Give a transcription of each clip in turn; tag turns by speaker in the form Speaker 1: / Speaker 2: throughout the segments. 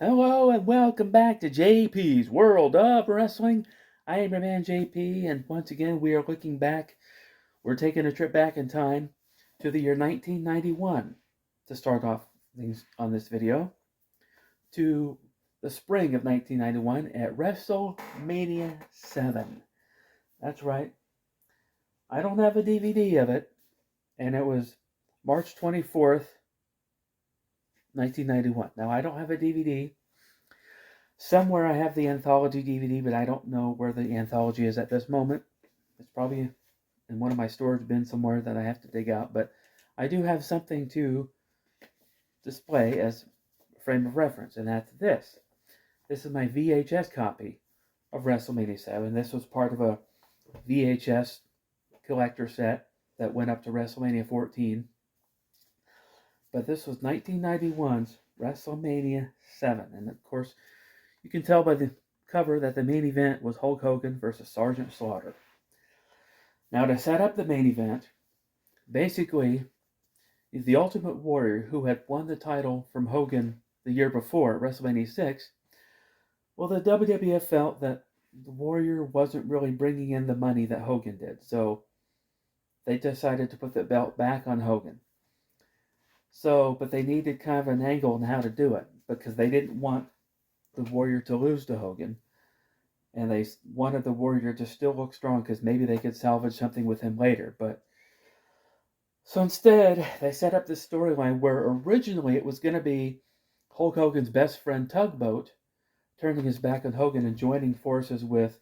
Speaker 1: Hello and welcome back to J.P.s World of Wrestling. I am your man J.P. and once again we are looking back. We're taking a trip back in time to the year 1991 to start off things on this video, to the spring of 1991 at Wrestlemania 7. That's right. I don't have a DVD of it, and it was March 24th, 1991. Now I don't have a DVD. Somewhere I have the anthology DVD, but I don't know where the anthology is at this moment. It's probably in one of my storage bins somewhere that I have to dig out, but I do have something to display as a frame of reference, and that's this. This is my VHS copy of WrestleMania 7. This was part of a VHS collector set that went up to WrestleMania 14. But this was 1991's WrestleMania 7. And of course, you can tell by the cover that the main event was Hulk Hogan versus Sergeant Slaughter. Now, to set up the main event, basically, the Ultimate Warrior, who had won the title from Hogan the year before at WrestleMania 6, well, the WWF felt that the Warrior wasn't really bringing in the money that Hogan did, so they decided to put the belt back on Hogan. But they needed kind of an angle on how to do it, because they didn't want the Warrior to lose to Hogan, and they wanted the Warrior to still look strong because maybe they could salvage something with him later. So instead, they set up this storyline where originally it was going to be Hulk Hogan's best friend Tugboat turning his back on Hogan and joining forces with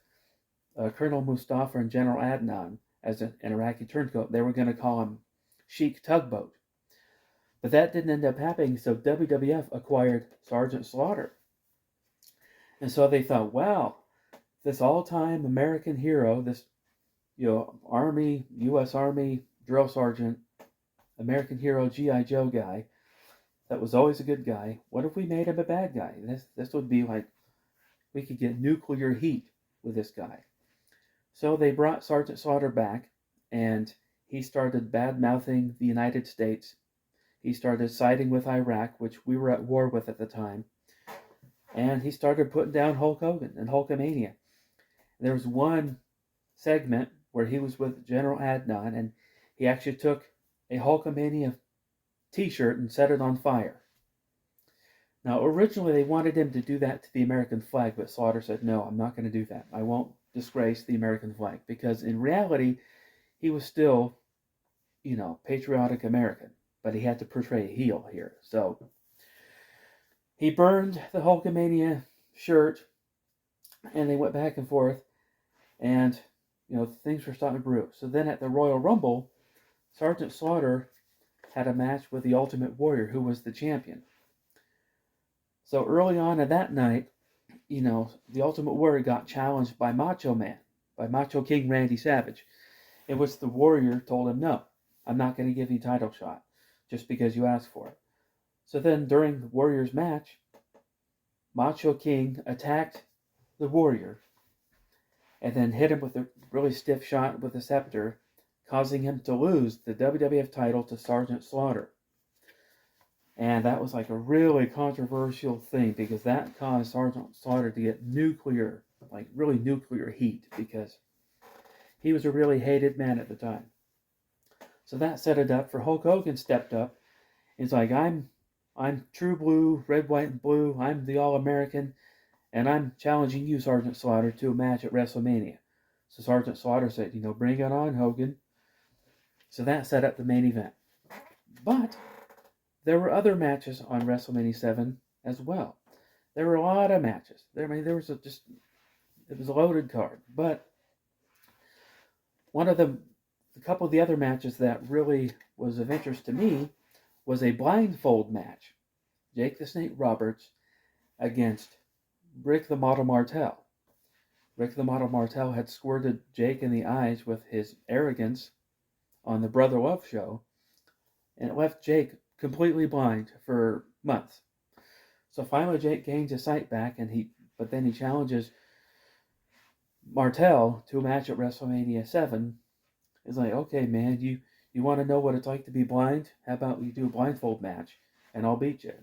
Speaker 1: Colonel Mustafa and General Adnan as an Iraqi turncoat. They were going to call him Sheik Tugboat. But that didn't end up happening, so WWF acquired Sergeant Slaughter. And so they thought, wow, this all-time American hero, this Army, U.S. Army drill sergeant, American hero G.I. Joe guy, that was always a good guy. What if we made him a bad guy? This would be like we could get nuclear heat with this guy. So they brought Sergeant Slaughter back, and he started bad-mouthing the United States. He started siding with Iraq, which we were at war with at the time. And he started putting down Hulk Hogan and Hulkamania. There was one segment where he was with General Adnan, and he actually took a Hulkamania t-shirt and set it on fire. Now, originally they wanted him to do that to the American flag, but Slaughter said, no, I'm not going to do that. I won't disgrace the American flag, because in reality, he was still, patriotic American, but he had to portray a heel here. So he burned the Hulkamania shirt, and they went back and forth, and things were starting to brew. So then at the Royal Rumble, Sergeant Slaughter had a match with the Ultimate Warrior, who was the champion. So early on in that night, the Ultimate Warrior got challenged by Macho Man, by Macho King Randy Savage, in which the Warrior told him, no, I'm not going to give you a title shot just because you asked for it. So then during the Warrior's match, Macho King attacked the Warrior and then hit him with a really stiff shot with a scepter, causing him to lose the WWF title to Sergeant Slaughter. And that was like a really controversial thing, because that caused Sergeant Slaughter to get really nuclear heat, because he was a really hated man at the time. So that set it up for Hulk Hogan stepped up. He's like, I'm true blue, red, white, and blue. I'm the All-American, and I'm challenging you, Sergeant Slaughter, to a match at WrestleMania. So Sergeant Slaughter said, bring it on, Hogan. So that set up the main event. But there were other matches on WrestleMania 7 as well. There were a lot of matches. It was a loaded card. But a couple of the other matches that really was of interest to me was a blindfold match. Jake the Snake Roberts against Rick the Model Martel. Rick the Model Martel had squirted Jake in the eyes with his arrogance on the Brother Love show, and it left Jake completely blind for months. So finally Jake gains his sight back, but then he challenges Martel to a match at WrestleMania 7. It's like, okay, man, you want to know what it's like to be blind? How about we do a blindfold match, and I'll beat you.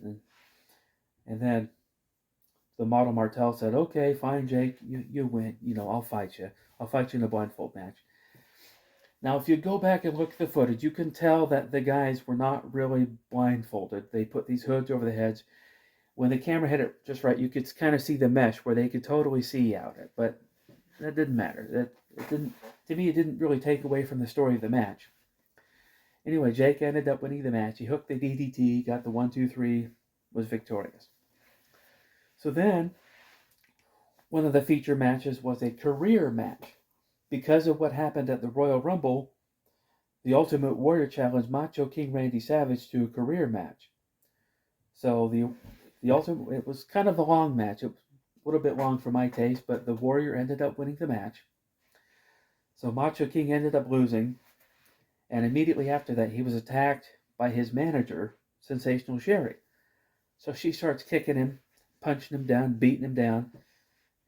Speaker 1: And then the model Martel said, "Okay, fine, Jake, you win. I'll fight you. I'll fight you in a blindfold match." Now, if you go back and look at the footage, you can tell that the guys were not really blindfolded. They put these hoods over the heads. When the camera hit it just right, you could kind of see the mesh where they could totally see out it. But that didn't matter. It didn't. To me, it didn't really take away from the story of the match. Anyway, Jake ended up winning the match. He hooked the DDT, got the 1-2-3, was victorious. So then, one of the feature matches was a career match. Because of what happened at the Royal Rumble, the Ultimate Warrior challenged Macho King Randy Savage to a career match. So the Ultimate, it was kind of a long match. It was a little bit long for my taste, but the Warrior ended up winning the match. So Macho King ended up losing, and immediately after that, he was attacked by his manager, Sensational Sherry. So she starts kicking him, punching him down, beating him down.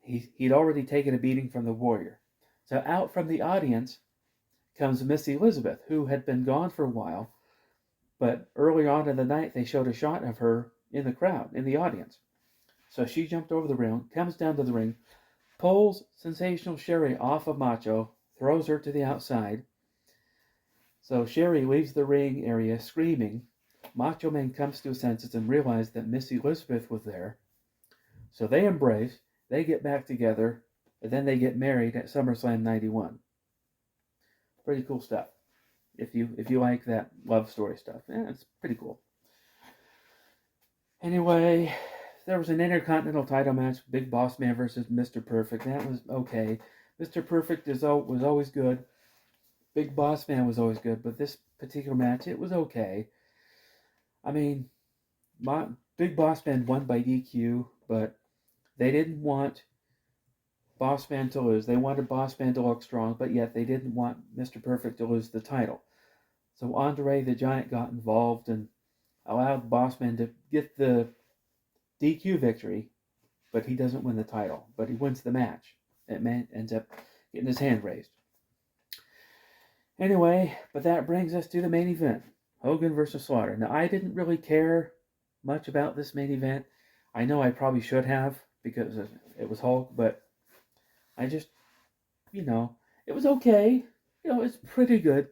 Speaker 1: He'd already taken a beating from the Warrior. So out from the audience comes Miss Elizabeth, who had been gone for a while, but early on in the night they showed a shot of her in the crowd, in the audience. So she jumped over the ring, comes down to the ring, pulls Sensational Sherry off of Macho, throws her to the outside. So Sherry leaves the ring area screaming. Macho Man comes to his senses and realizes that Miss Elizabeth was there. So they embrace, they get back together, and then they get married at SummerSlam 91. Pretty cool stuff. If you like that love story stuff. Yeah, it's pretty cool. Anyway, there was an Intercontinental title match, Big Boss Man versus Mr. Perfect. That was okay. Mr. Perfect was always good. Big Boss Man was always good, but this particular match, it was okay. I mean, Big Boss Man won by DQ, but they didn't want Boss Man to lose. They wanted Boss Man to look strong, but yet they didn't want Mr. Perfect to lose the title. So Andre the Giant got involved and allowed Boss Man to get the DQ victory, but he doesn't win the title. But he wins the match. It ends up getting his hand raised. Anyway, but that brings us to the main event. Hogan versus Slaughter. Now, I didn't really care much about this main event. I know I probably should have because it was Hulk, but I just, it was okay. It's pretty good.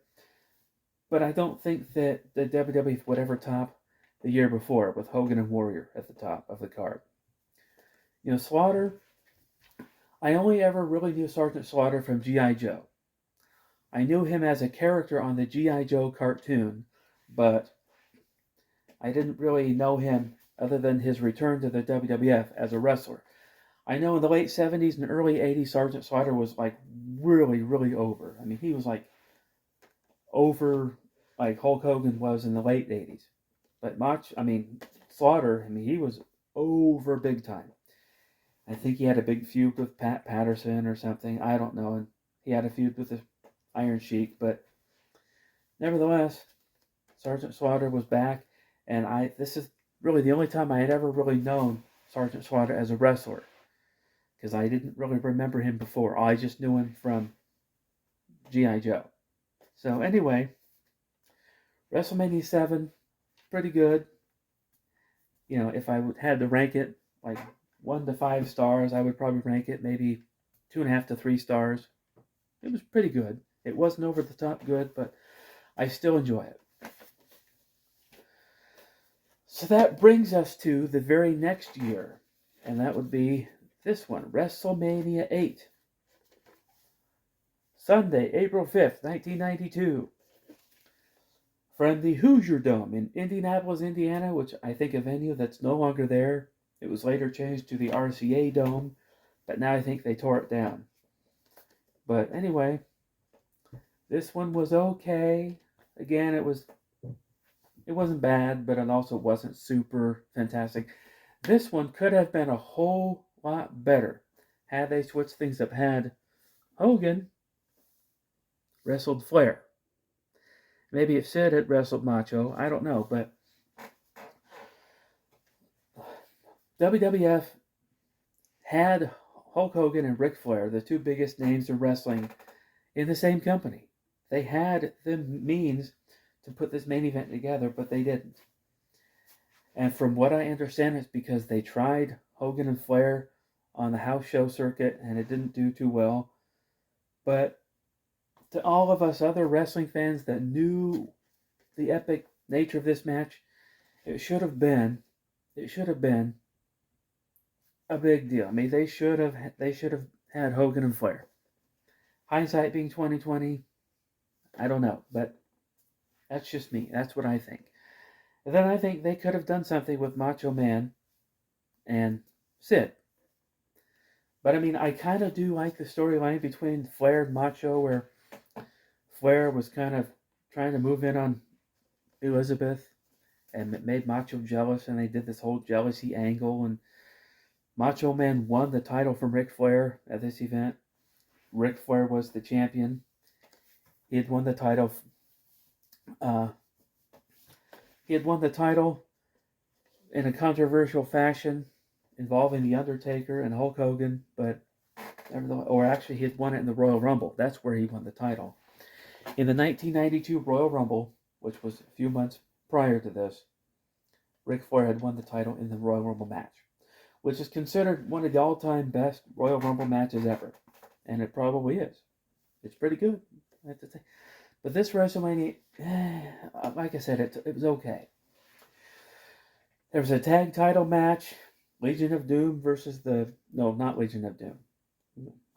Speaker 1: But I don't think that the WWE would ever top the year before with Hogan and Warrior at the top of the card. Slaughter, I only ever really knew Sergeant Slaughter from G.I. Joe. I knew him as a character on the G.I. Joe cartoon, but I didn't really know him other than his return to the WWF as a wrestler. I know in the late 70s and early 80s, Sergeant Slaughter was like really, really over. I mean, he was like over like Hulk Hogan was in the late 80s. But Slaughter, he was over big time. I think he had a big feud with Pat Patterson or something. I don't know. And he had a feud with the Iron Sheik. But nevertheless, Sergeant Slaughter was back. And this is really the only time I had ever really known Sergeant Slaughter as a wrestler. Because I didn't really remember him before. I just knew him from G.I. Joe. So anyway, WrestleMania 7, pretty good. If I had to rank it like 1 to 5 stars, I would probably rank it maybe 2.5 to 3 stars. It was pretty good. It wasn't over the top good, but I still enjoy it. So that brings us to the very next year, and that would be this one, WrestleMania 8. Sunday, April 5th, 1992. From the Hoosier Dome in Indianapolis, Indiana, which I think a venue that's no longer there. It was later changed to the RCA Dome, but now I think they tore it down. But anyway, this one was okay. Again, it wasn't bad, but it also wasn't super fantastic. This one could have been a whole lot better had they switched things up. Had Hogan wrestled Flair. Maybe if Sid had wrestled Macho, I don't know, but WWF had Hulk Hogan and Ric Flair, the two biggest names of wrestling, in the same company. They had the means to put this main event together, but they didn't. And from what I understand, it's because they tried Hogan and Flair on the house show circuit, and it didn't do too well. But to all of us other wrestling fans that knew the epic nature of this match, it should have been a big deal. I mean, they should have had Hogan and Flair. Hindsight being 2020, I don't know, but that's just me. That's what I think. And then I think they could have done something with Macho Man and Sid. But I mean, I kind of do like the storyline between Flair and Macho, where Flair was kind of trying to move in on Elizabeth, and it made Macho jealous, and they did this whole jealousy angle, and Macho Man won the title from Ric Flair at this event. Ric Flair was the champion. He had won the title. Uh, he had won the title in a controversial fashion involving The Undertaker and Hulk Hogan, but or actually he had won it in the Royal Rumble. That's where he won the title. In the 1992 Royal Rumble, which was a few months prior to this, Ric Flair had won the title in the Royal Rumble match, which is considered one of the all-time best Royal Rumble matches ever. And it probably is. It's pretty good, I have to say. But this WrestleMania, like I said, it was okay. There was a tag title match, Legion of Doom versus not Legion of Doom.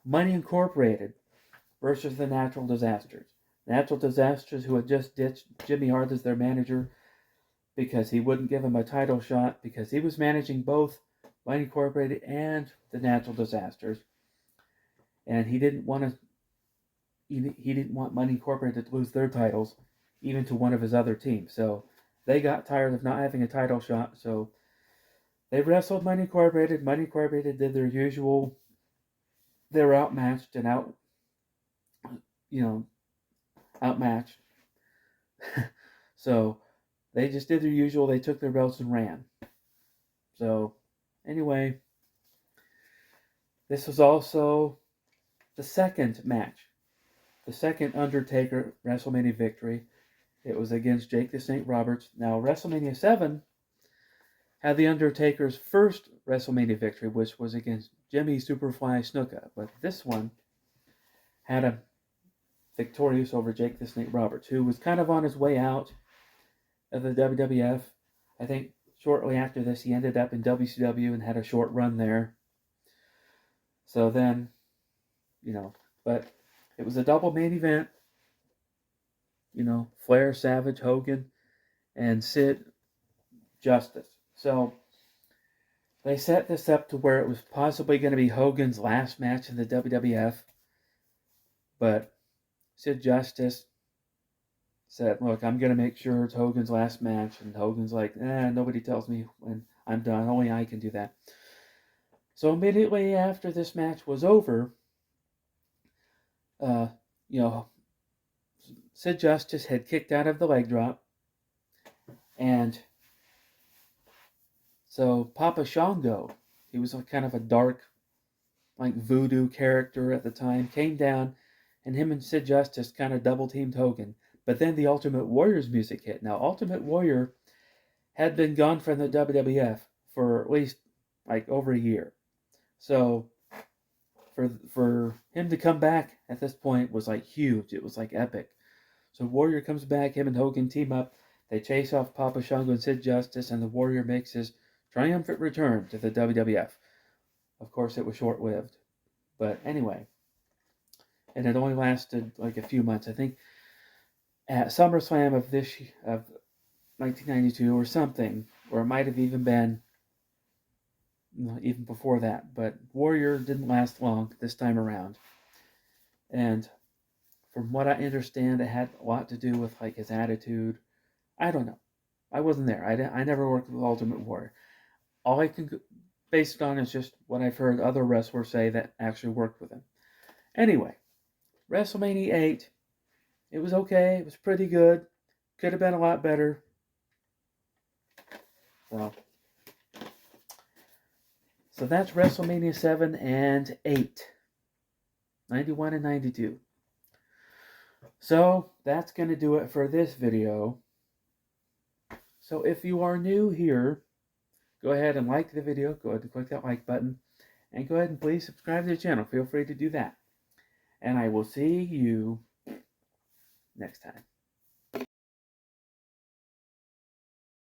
Speaker 1: Money Incorporated versus the Natural Disasters. Natural Disasters, who had just ditched Jimmy Hart as their manager because he wouldn't give him a title shot because he was managing both Money Incorporated and the Natural Disasters. And he didn't want Money Incorporated to lose their titles, even to one of his other teams. So they got tired of not having a title shot. So they wrestled Money Incorporated. Money Incorporated did their usual. They were outmatched and outmatched. So they just did their usual. They took their belts and ran. So anyway, this was also the second match. The second Undertaker WrestleMania victory. It was against Jake the Snake Roberts. Now, WrestleMania 7 had the Undertaker's first WrestleMania victory, which was against Jimmy Superfly Snuka. But this one had him victorious over Jake the Snake Roberts, who was kind of on his way out of the WWF. I think shortly after this, he ended up in WCW and had a short run there. So then, but it was a double main event. Flair, Savage, Hogan, and Sid Justice. So they set this up to where it was possibly going to be Hogan's last match in the WWF. But Sid Justice said, look, I'm going to make sure it's Hogan's last match. And Hogan's like, nobody tells me when I'm done. Only I can do that. So immediately after this match was over, Sid Justice had kicked out of the leg drop. And so Papa Shango, he was kind of a dark, like voodoo character at the time, came down, and him and Sid Justice kind of double-teamed Hogan. But then the Ultimate Warrior's music hit. Now, Ultimate Warrior had been gone from the WWF for at least like over a year. So for him to come back at this point was like huge. It was like epic. So Warrior comes back, him and Hogan team up. They chase off Papa Shango and Sid Justice, and the Warrior makes his triumphant return to the WWF. Of course, it was short-lived. But anyway, and it only lasted like a few months. I think at SummerSlam of 1992 or something, or it might have even been even before that. But Warrior didn't last long this time around. And from what I understand, it had a lot to do with like his attitude. I don't know. I wasn't there. I never worked with Ultimate Warrior. All I can base it on is just what I've heard other wrestlers say that actually worked with him. Anyway, WrestleMania 8, it was okay. It was pretty good. Could have been a lot better. So that's WrestleMania 7 and 8. 91 and 92. So that's going to do it for this video. So if you are new here, go ahead and like the video. Go ahead and click that like button. And go ahead and please subscribe to the channel. Feel free to do that. And I will see you next time.